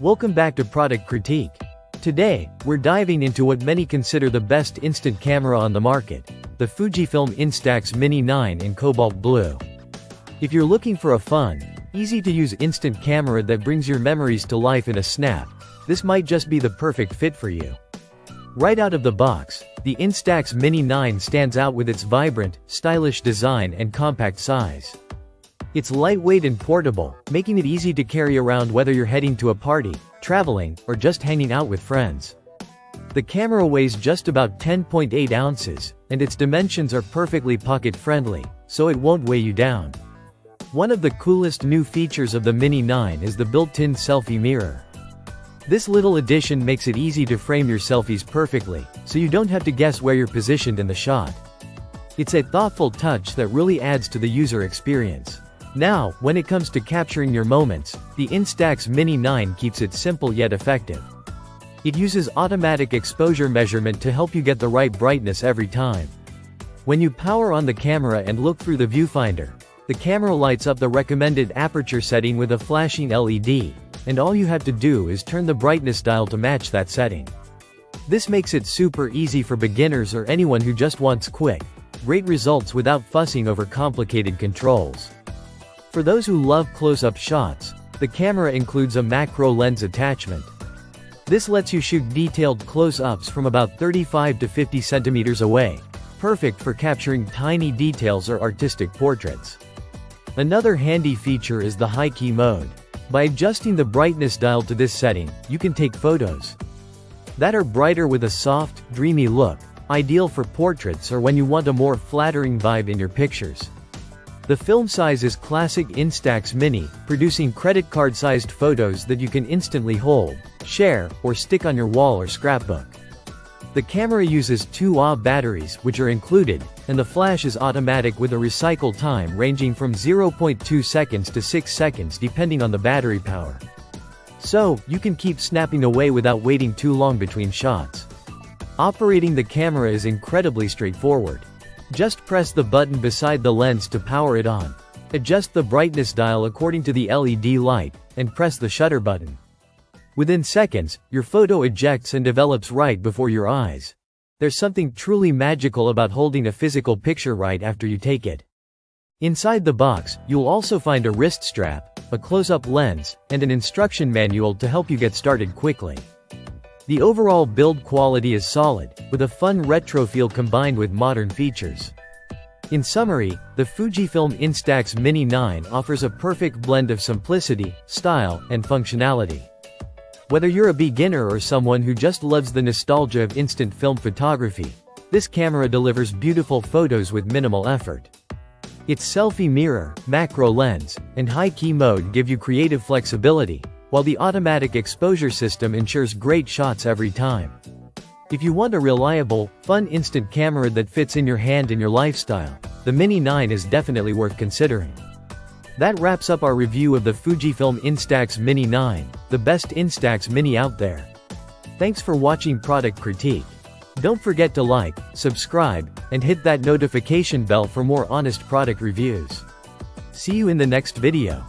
Welcome back to Product Critique. Today, we're diving into what many consider the best instant camera on the market, the Fujifilm Instax Mini 9 in cobalt blue. If you're looking for a fun, easy-to-use instant camera that brings your memories to life in a snap, this might just be the perfect fit for you. Right out of the box, the Instax Mini 9 stands out with its vibrant, stylish design and compact size. It's lightweight and portable, making it easy to carry around whether you're heading to a party, traveling, or just hanging out with friends. The camera weighs just about 10.8 ounces, and its dimensions are perfectly pocket-friendly, so it won't weigh you down. One of the coolest new features of the Mini 9 is the built-in selfie mirror. This little addition makes it easy to frame your selfies perfectly, so you don't have to guess where you're positioned in the shot. It's a thoughtful touch that really adds to the user experience. Now, when it comes to capturing your moments, the Instax Mini 9 keeps it simple yet effective. It uses automatic exposure measurement to help you get the right brightness every time. When you power on the camera and look through the viewfinder, the camera lights up the recommended aperture setting with a flashing LED, and all you have to do is turn the brightness dial to match that setting. This makes it super easy for beginners or anyone who just wants quick, great results without fussing over complicated controls. For those who love close-up shots, the camera includes a macro lens attachment. This lets you shoot detailed close-ups from about 35 to 50 centimeters away, perfect for capturing tiny details or artistic portraits. Another handy feature is the high key mode. By adjusting the brightness dial to this setting, you can take photos that are brighter with a soft, dreamy look, ideal for portraits or when you want a more flattering vibe in your pictures. The film size is classic Instax Mini, producing credit card-sized photos that you can instantly hold, share, or stick on your wall or scrapbook. The camera uses 2 Ah batteries, which are included, and the flash is automatic with a recycle time ranging from 0.2 seconds to 6 seconds depending on the battery power. So, you can keep snapping away without waiting too long between shots. Operating the camera is incredibly straightforward. Just press the button beside the lens to power it on. Adjust the brightness dial according to the LED light, and press the shutter button. Within seconds, your photo ejects and develops right before your eyes. There's something truly magical about holding a physical picture right after you take it. Inside the box, you'll also find a wrist strap, a close-up lens, and an instruction manual to help you get started quickly. The overall build quality is solid, with a fun retro feel combined with modern features. In summary, the Fujifilm Instax Mini 9 offers a perfect blend of simplicity, style, and functionality. Whether you're a beginner or someone who just loves the nostalgia of instant film photography, this camera delivers beautiful photos with minimal effort. Its selfie mirror, macro lens, and high-key mode give you creative flexibility, while the automatic exposure system ensures great shots every time. If you want a reliable, fun instant camera that fits in your hand and your lifestyle, the Mini 9 is definitely worth considering. That wraps up our review of the Fujifilm Instax Mini 9, the best Instax Mini out there. Thanks for watching Product Critique. Don't forget to like, subscribe, and hit that notification bell for more honest product reviews. See you in the next video.